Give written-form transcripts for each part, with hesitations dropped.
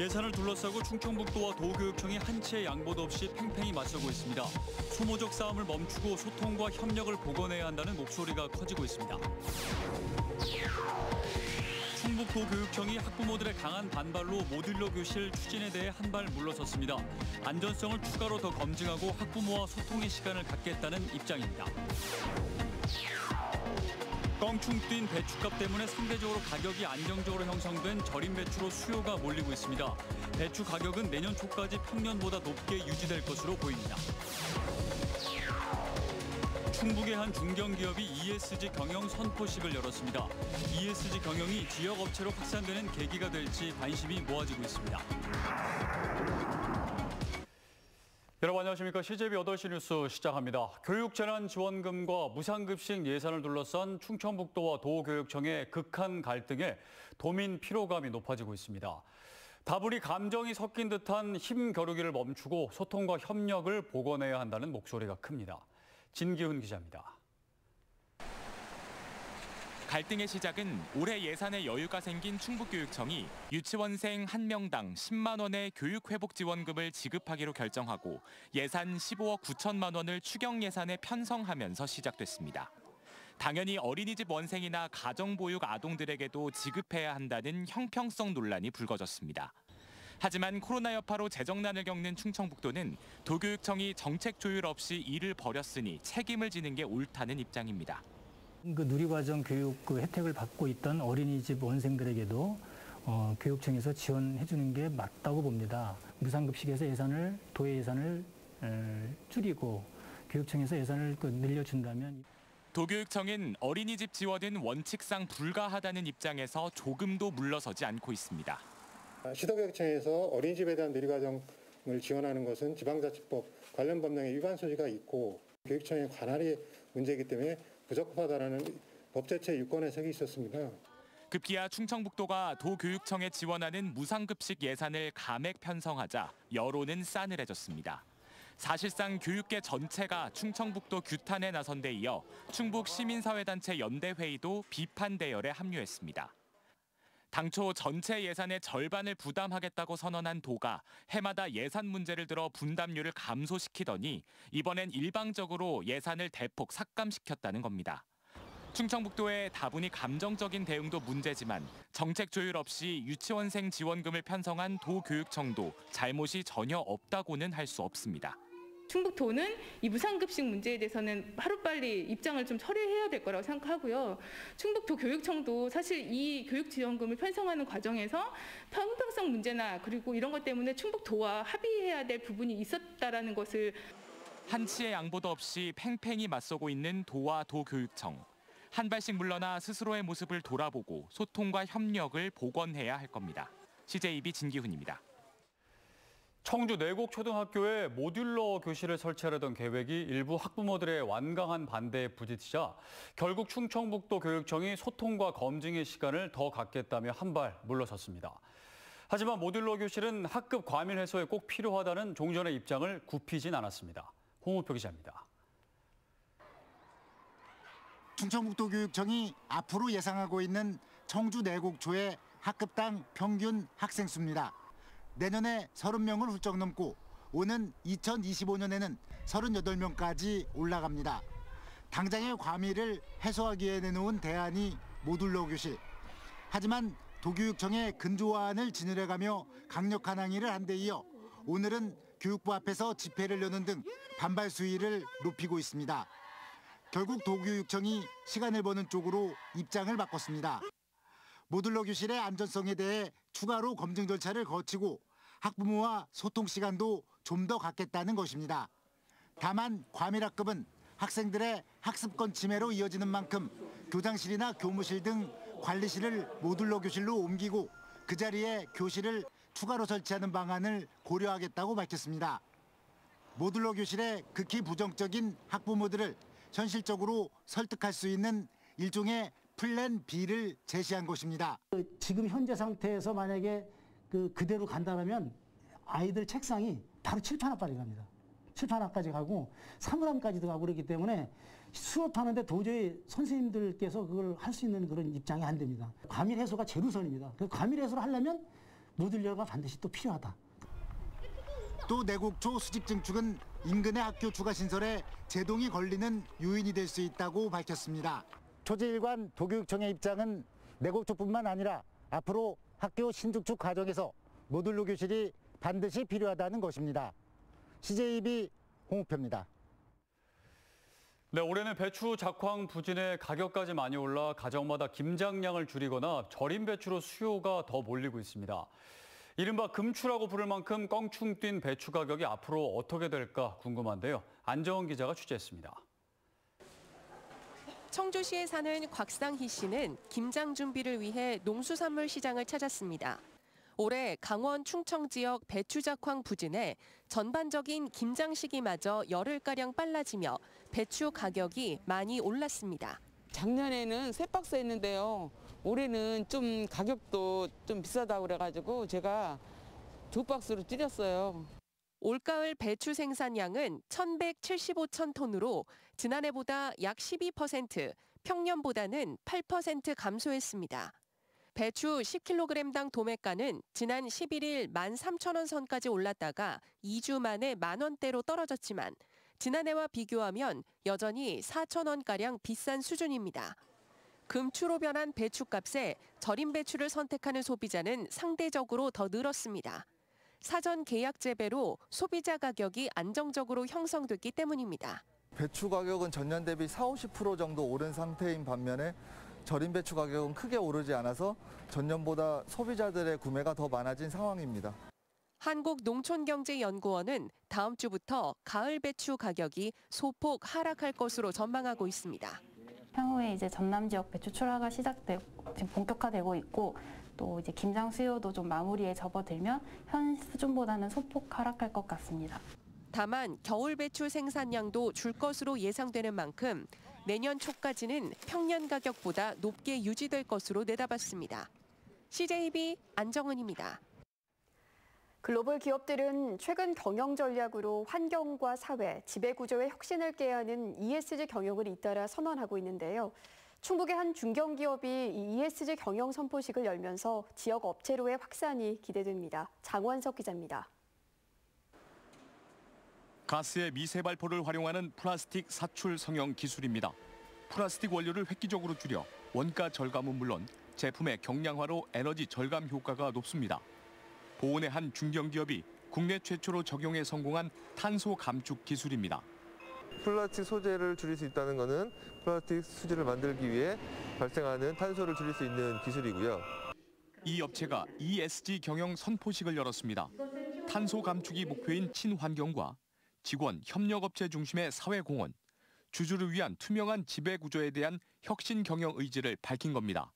예산을 둘러싸고 충청북도와 도교육청이 한치의 양보도 없이 팽팽히 맞서고 있습니다. 소모적 싸움을 멈추고 소통과 협력을 복원해야 한다는 목소리가 커지고 있습니다. 충북도교육청이 학부모들의 강한 반발로 모듈러 교실 추진에 대해 한 발 물러섰습니다. 안전성을 추가로 더 검증하고 학부모와 소통의 시간을 갖겠다는 입장입니다. 껑충 뛴 배추값 때문에 상대적으로 가격이 안정적으로 형성된 절임 배추로 수요가 몰리고 있습니다. 배추 가격은 내년 초까지 평년보다 높게 유지될 것으로 보입니다. 충북의 한 중견기업이 ESG 경영 선포식을 열었습니다. ESG 경영이 지역 업체로 확산되는 계기가 될지 관심이 모아지고 있습니다. 여러분 안녕하십니까. CJB 8시 뉴스 시작합니다. 교육재난지원금과 무상급식 예산을 둘러싼 충청북도와 도교육청의 극한 갈등에 도민 피로감이 높아지고 있습니다. 다분히 감정이 섞인 듯한 힘겨루기를 멈추고 소통과 협력을 복원해야 한다는 목소리가 큽니다. 진기훈 기자입니다. 갈등의 시작은 올해 예산에 여유가 생긴 충북교육청이 유치원생 1명당 10만 원의 교육회복지원금을 지급하기로 결정하고 예산 15억 9천만 원을 추경 예산에 편성하면서 시작됐습니다. 당연히 어린이집 원생이나 가정보육 아동들에게도 지급해야 한다는 형평성 논란이 불거졌습니다. 하지만 코로나 여파로 재정난을 겪는 충청북도는 도교육청이 정책 조율 없이 일을 벌였으니 책임을 지는 게 옳다는 입장입니다. 누리과정 교육 혜택을 받고 있던 어린이집 원생들에게도 교육청에서 지원해 주는 게 맞다고 봅니다. 무상급식에서 도의 예산을 줄이고 교육청에서 예산을 늘려준다면. 도교육청은 어린이집 지원은 원칙상 불가하다는 입장에서 조금도 물러서지 않고 있습니다. 시도교육청에서 어린이집에 대한 누리과정을 지원하는 것은 지방자치법 관련 법령에 위반 소지가 있고 교육청의 관할이 문제이기 때문에 부적합하다라는 법제처의 유권 해석이 있었습니다. 급기야 충청북도가 도교육청에 지원하는 무상급식 예산을 감액 편성하자 여론은 싸늘해졌습니다. 사실상 교육계 전체가 충청북도 규탄에 나선 데 이어 충북 시민사회단체 연대회의도 비판 대열에 합류했습니다. 당초 전체 예산의 절반을 부담하겠다고 선언한 도가 해마다 예산 문제를 들어 분담률을 감소시키더니 이번엔 일방적으로 예산을 대폭 삭감시켰다는 겁니다. 충청북도의 다분히 감정적인 대응도 문제지만 정책 조율 없이 유치원생 지원금을 편성한 도교육청도 잘못이 전혀 없다고는 할 수 없습니다. 충북도는 이 무상급식 문제에 대해서는 하루빨리 입장을 좀 처리해야 될 거라고 생각하고요. 충북도 교육청도 사실 이 교육지원금을 편성하는 과정에서 형평성 문제나 그리고 이런 것 때문에 충북도와 합의해야 될 부분이 있었다라는 것을 한치의 양보도 없이 팽팽히 맞서고 있는 도와 도교육청. 한 발씩 물러나 스스로의 모습을 돌아보고 소통과 협력을 복원해야 할 겁니다. CJB 진기훈입니다. 청주 내곡초등학교에 모듈러 교실을 설치하려던 계획이 일부 학부모들의 완강한 반대에 부딪히자 결국 충청북도 교육청이 소통과 검증의 시간을 더 갖겠다며 한 발 물러섰습니다. 하지만 모듈러 교실은 학급 과밀 해소에 꼭 필요하다는 종전의 입장을 굽히진 않았습니다. 홍우표 기자입니다. 충청북도 교육청이 앞으로 예상하고 있는 청주 내곡초의 학급당 평균 학생 수입니다. 내년에 30명을 훌쩍 넘고 오는 2025년에는 38명까지 올라갑니다. 당장의 과밀을 해소하기 위해 내놓은 대안이 모듈러 교실. 하지만 도교육청의 근조안을 진열해가며 강력한 항의를 한 데 이어 오늘은 교육부 앞에서 집회를 여는 등 반발 수위를 높이고 있습니다. 결국 도교육청이 시간을 버는 쪽으로 입장을 바꿨습니다. 모듈러 교실의 안전성에 대해 추가로 검증 절차를 거치고 학부모와 소통 시간도 좀 더 갖겠다는 것입니다. 다만 과밀학급은 학생들의 학습권 침해로 이어지는 만큼 교장실이나 교무실 등 관리실을 모듈러 교실로 옮기고 그 자리에 교실을 추가로 설치하는 방안을 고려하겠다고 밝혔습니다. 모듈러 교실에 극히 부정적인 학부모들을 현실적으로 설득할 수 있는 일종의 플랜 B를 제시한 것입니다. 지금 현재 상태에서 만약에 그대로 간다면 아이들 책상이 바로 칠판 앞까지 갑니다. 칠판 앞까지 가고 사물함까지도 가고 그렇기 때문에 수업하는데 도저히 선생님들께서 그걸 할 수 있는 그런 입장이 안 됩니다. 과밀 해소가 제로선입니다. 그 과밀 해소를 하려면 모듈러가 반드시 또 필요하다. 또 내곡초 수직 증축은 인근의 학교 추가 신설에 제동이 걸리는 요인이 될 수 있다고 밝혔습니다. 초지일관 도교육청의 입장은 내곡초뿐만 아니라 앞으로 학교 신축축 과정에서 모듈러 교실이 반드시 필요하다는 것입니다. CJB 홍우표입니다. 네, 올해는 배추 작황 부진에 가격까지 많이 올라 가정마다 김장량을 줄이거나 절임 배추로 수요가 더 몰리고 있습니다. 이른바 금추라고 부를 만큼 껑충 뛴 배추 가격이 앞으로 어떻게 될까 궁금한데요. 안정원 기자가 취재했습니다. 청주시에 사는 곽상희 씨는 김장 준비를 위해 농수산물 시장을 찾았습니다. 올해 강원 충청 지역 배추 작황 부진에 전반적인 김장 시기마저 열흘가량 빨라지며 배추 가격이 많이 올랐습니다. 작년에는 3박스 했는데요. 올해는 좀 가격도 좀 비싸다고 그래가지고 제가 2박스로 줄였어요. 올가을 배추 생산량은 1,175천 톤으로 지난해보다 약 12%, 평년보다는 8% 감소했습니다. 배추 10kg당 도매가는 지난 11일 13,000원 선까지 올랐다가 2주 만에 만원대로 떨어졌지만 지난해와 비교하면 여전히 4,000원가량 비싼 수준입니다. 금추로 변한 배추값에 절임 배추를 선택하는 소비자는 상대적으로 더 늘었습니다. 사전 계약 재배로 소비자 가격이 안정적으로 형성됐기 때문입니다. 배추 가격은 전년 대비 40-50% 정도 오른 상태인 반면에 절임 배추 가격은 크게 오르지 않아서 전년보다 소비자들의 구매가 더 많아진 상황입니다. 한국농촌경제연구원은 다음 주부터 가을 배추 가격이 소폭 하락할 것으로 전망하고 있습니다. 향후에 이제 전남 지역 배추 출하가 시작되고 지금 본격화되고 있고 또 이제 김장 수요도 좀 마무리에 접어들면 현 수준보다는 소폭 하락할 것 같습니다. 다만 겨울 배추 생산량도 줄 것으로 예상되는 만큼 내년 초까지는 평년 가격보다 높게 유지될 것으로 내다봤습니다. CJB 안정은입니다. 글로벌 기업들은 최근 경영 전략으로 환경과 사회, 지배구조의 혁신을 꾀하는 ESG 경영을 잇따라 선언하고 있는데요. 충북의 한 중견기업이 이 ESG 경영 선포식을 열면서 지역 업체로의 확산이 기대됩니다. 장원석 기자입니다. 가스의 미세 발포를 활용하는 플라스틱 사출 성형 기술입니다. 플라스틱 원료를 획기적으로 줄여 원가 절감은 물론 제품의 경량화로 에너지 절감 효과가 높습니다. 보온의 한 중견기업이 국내 최초로 적용에 성공한 탄소 감축 기술입니다. 플라스틱 소재를 줄일 수 있다는 것은 플라스틱 수지를 만들기 위해 발생하는 탄소를 줄일 수 있는 기술이고요. 이 업체가 ESG 경영 선포식을 열었습니다. 탄소 감축이 목표인 친환경과 직원, 협력업체 중심의 사회공헌, 주주를 위한 투명한 지배구조에 대한 혁신 경영 의지를 밝힌 겁니다.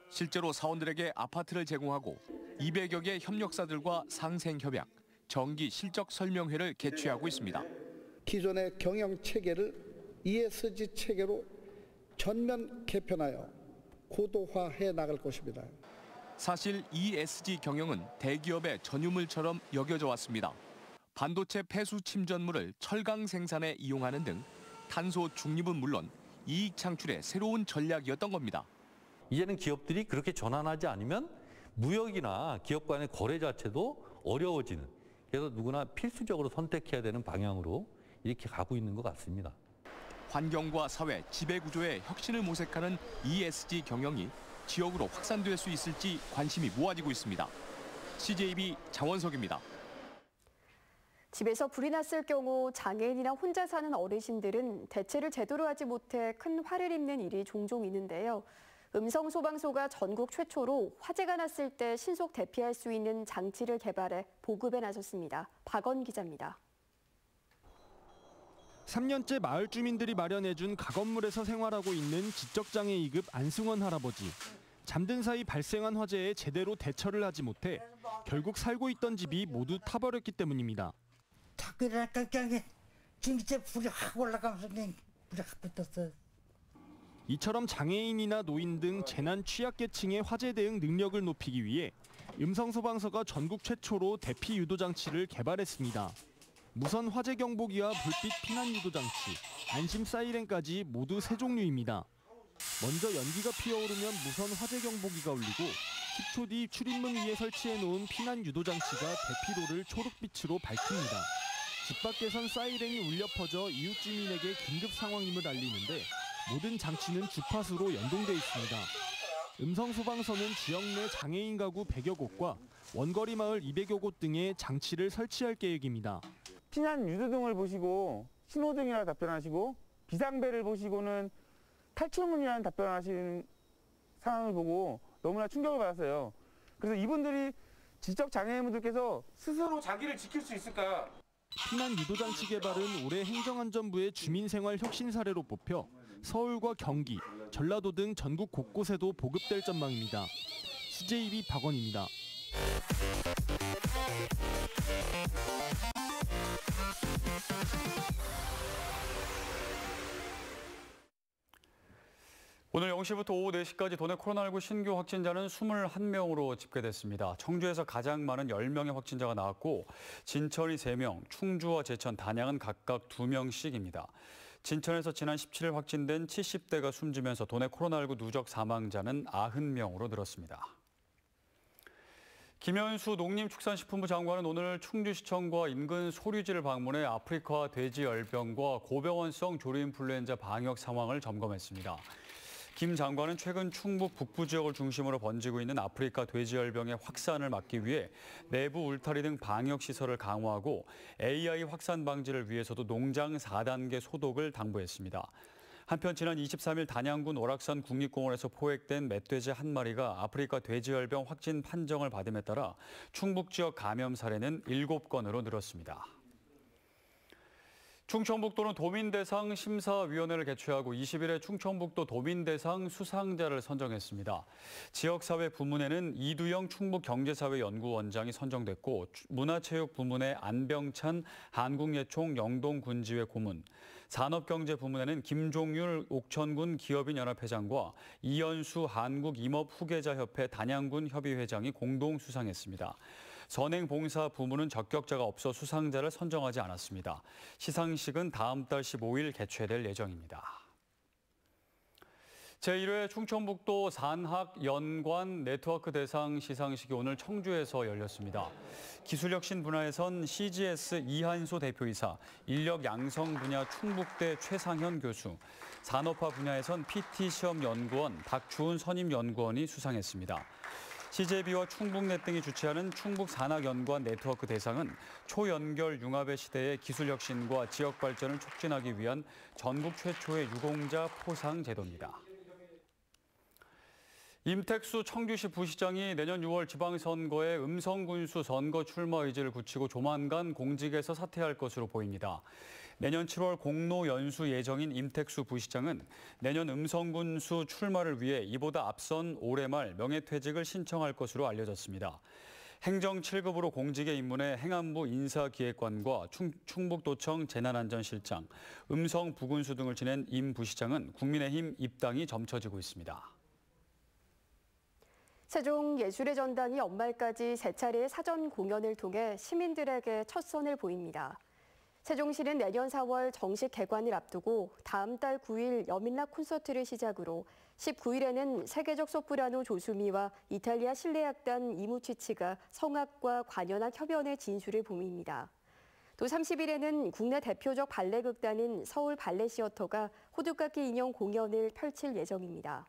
실제로 사원들에게 아파트를 제공하고 200여 개 협력사들과 상생협약, 정기 실적 설명회를 개최하고 있습니다. 기존의 경영 체계를 ESG 체계로 전면 개편하여 고도화해 나갈 것입니다. 사실 ESG 경영은 대기업의 전유물처럼 여겨져 왔습니다. 반도체 폐수 침전물을 철강 생산에 이용하는 등 탄소 중립은 물론 이익 창출의 새로운 전략이었던 겁니다. 이제는 기업들이 그렇게 전환하지 않으면 무역이나 기업 간의 거래 자체도 어려워지는, 그래서 누구나 필수적으로 선택해야 되는 방향으로 이렇게 가고 있는 것 같습니다. 환경과 사회, 지배구조의 혁신을 모색하는 ESG 경영이 지역으로 확산될 수 있을지 관심이 모아지고 있습니다. CJB 장원석입니다. 집에서 불이 났을 경우 장애인이나 혼자 사는 어르신들은 대체를 제대로 하지 못해 큰 화를 입는 일이 종종 있는데요. 음성소방서가 전국 최초로 화재가 났을 때 신속 대피할 수 있는 장치를 개발해 보급에 나섰습니다. 박원 기자입니다. 3년째 마을 주민들이 마련해준 가건물에서 생활하고 있는 지적장애 2급 안승원 할아버지. 잠든 사이 발생한 화재에 제대로 대처를 하지 못해 결국 살고 있던 집이 모두 타버렸기 때문입니다. 자꾸 일어날까 그냥 진짜 불이 확 올라가면서 그냥 불이 확 붙었어요. 이처럼 장애인이나 노인 등 재난 취약계층의 화재 대응 능력을 높이기 위해 음성소방서가 전국 최초로 대피 유도 장치를 개발했습니다. 무선 화재 경보기와 불빛 피난 유도 장치, 안심 사이렌까지 모두 세 종류입니다. 먼저 연기가 피어오르면 무선 화재 경보기가 울리고 10초 뒤 출입문 위에 설치해놓은 피난 유도 장치가 대피로를 초록빛으로 밝힙니다. 집 밖에선 사이렌이 울려 퍼져 이웃 주민에게 긴급 상황임을 알리는데 모든 장치는 주파수로 연동돼 있습니다. 음성 소방서는 지역 내 장애인 가구 100여 곳과 원거리 마을 200여 곳 등에 장치를 설치할 계획입니다. 피난 유도등을 보시고 신호등이라 답변하시고 비상벨을 보시고는 탈출문이라는 답변하시는 상황을 보고 너무나 충격을 받았어요. 그래서 이분들이 지적 장애인분들께서 스스로 자기를 지킬 수 있을까? 피난 유도 장치 개발은 올해 행정안전부의 주민생활 혁신 사례로 뽑혀 서울과 경기, 전라도 등 전국 곳곳에도 보급될 전망입니다. CJB 박원입니다. 오늘 0시부터 오후 4시까지 도내 코로나19 신규 확진자는 21명으로 집계됐습니다. 청주에서 가장 많은 10명의 확진자가 나왔고 진천이 3명, 충주와 제천, 단양은 각각 2명씩입니다. 진천에서 지난 17일 확진된 70대가 숨지면서 도내 코로나19 누적 사망자는 90명으로 늘었습니다. 김현수 농림축산식품부 장관은 오늘 충주시청과 인근 소류지를 방문해 아프리카 돼지열병과 고병원성 조류인플루엔자 방역 상황을 점검했습니다. 김 장관은 최근 충북 북부 지역을 중심으로 번지고 있는 아프리카 돼지열병의 확산을 막기 위해 내부 울타리 등 방역시설을 강화하고 AI 확산 방지를 위해서도 농장 4단계 소독을 당부했습니다. 한편 지난 23일 단양군 오락산 국립공원에서 포획된 멧돼지 한 마리가 아프리카 돼지열병 확진 판정을 받음에 따라 충북 지역 감염 사례는 7건으로 늘었습니다. 충청북도는 도민대상 심사위원회를 개최하고 20일에 충청북도 도민대상 수상자를 선정했습니다. 지역사회 부문에는 이두영 충북경제사회연구원장이 선정됐고 문화체육 부문에 안병찬 한국예총 영동군지회 고문, 산업경제 부문에는 김종율 옥천군 기업인연합회장과 이연수 한국임업후계자협회 단양군 협의회장이 공동 수상했습니다. 선행봉사 부문은 적격자가 없어 수상자를 선정하지 않았습니다. 시상식은 다음 달 15일 개최될 예정입니다. 제1회 충청북도 산학연관 네트워크 대상 시상식이 오늘 청주에서 열렸습니다. 기술혁신 분야에선 CGS 이한소 대표이사, 인력 양성 분야 충북대 최상현 교수, 산업화 분야에선 PT시험연구원 박주은 선임연구원이 수상했습니다. CJB와 충북넷 등이 주최하는 충북산학연관 네트워크 대상은 초연결 융합의 시대의 기술혁신과 지역발전을 촉진하기 위한 전국 최초의 유공자 포상 제도입니다. 임택수 청주시 부시장이 내년 6월 지방선거에 음성군수 선거 출마 의지를 굳히고 조만간 공직에서 사퇴할 것으로 보입니다. 내년 7월 공로 연수 예정인 임택수 부시장은 내년 음성군수 출마를 위해 이보다 앞선 올해 말 명예퇴직을 신청할 것으로 알려졌습니다. 행정 7급으로 공직에 입문해 행안부 인사기획관과 충북도청 재난안전실장, 음성 부군수 등을 지낸 임 부시장은 국민의힘 입당이 점쳐지고 있습니다. 세종예술의 전당이 연말까지 세 차례의 사전 공연을 통해 시민들에게 첫 선을 보입니다. 세종시는 내년 4월 정식 개관을 앞두고 다음 달 9일 여민락 콘서트를 시작으로 19일에는 세계적 소프라노 조수미와 이탈리아 실내악단 이무치치가 성악과 관현악 협연의 진수를 봄입니다. 또 30일에는 국내 대표적 발레 극단인 서울 발레 시어터가 호두깎이 인형 공연을 펼칠 예정입니다.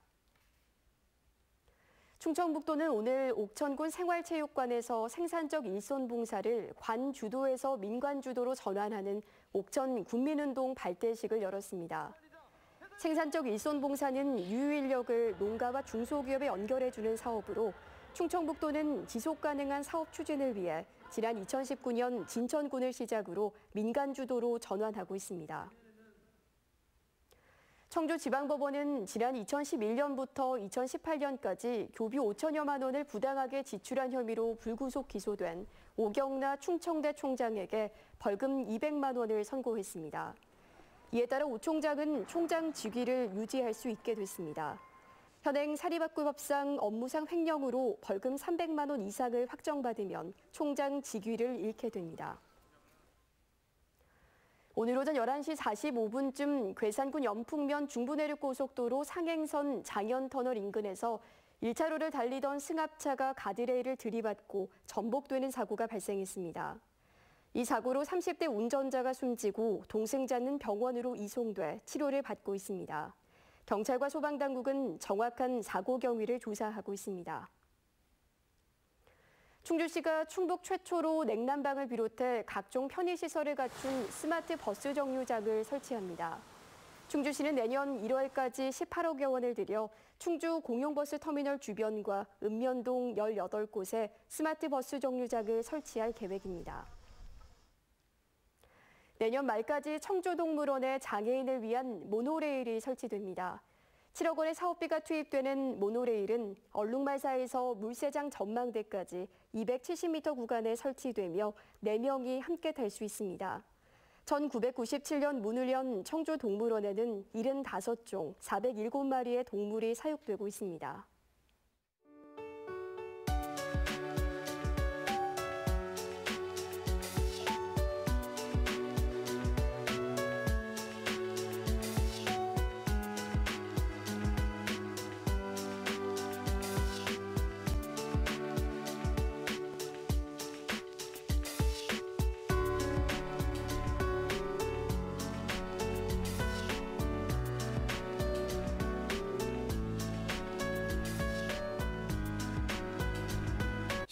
충청북도는 오늘 옥천군 생활체육관에서 생산적 일손봉사를 관주도에서 민관주도로 전환하는 옥천 군민운동 발대식을 열었습니다. 생산적 일손봉사는 유유인력을 농가와 중소기업에 연결해주는 사업으로 충청북도는 지속가능한 사업 추진을 위해 지난 2019년 진천군을 시작으로 민간주도로 전환하고 있습니다. 청주지방법원은 지난 2011년부터 2018년까지 교비 5천여만 원을 부당하게 지출한 혐의로 불구속 기소된 오경나 충청대 총장에게 벌금 200만 원을 선고했습니다. 이에 따라 오 총장은 총장 직위를 유지할 수 있게 됐습니다. 현행 사립학교법상 업무상 횡령으로 벌금 300만 원 이상을 확정받으면 총장 직위를 잃게 됩니다. 오늘 오전 11시 45분쯤 괴산군 연풍면 중부내륙고속도로 상행선 장현터널 인근에서 1차로를 달리던 승합차가 가드레일을 들이받고 전복되는 사고가 발생했습니다. 이 사고로 30대 운전자가 숨지고 동승자는 병원으로 이송돼 치료를 받고 있습니다. 경찰과 소방당국은 정확한 사고 경위를 조사하고 있습니다. 충주시가 충북 최초로 냉난방을 비롯해 각종 편의시설을 갖춘 스마트 버스 정류장을 설치합니다. 충주시는 내년 1월까지 18억여 원을 들여 충주 공용버스 터미널 주변과 읍면동 18곳에 스마트 버스 정류장을 설치할 계획입니다. 내년 말까지 청주동물원에 장애인을 위한 모노레일이 설치됩니다. 7억 원의 사업비가 투입되는 모노레일은 얼룩말사에서 물세장 전망대까지 270m 구간에 설치되며 4명이 함께 탈 수 있습니다. 1997년 문을 연 청주동물원에는 75종 407마리의 동물이 사육되고 있습니다.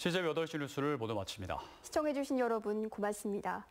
CJB 8시 뉴스를 모두 마칩니다. 시청해주신 여러분 고맙습니다.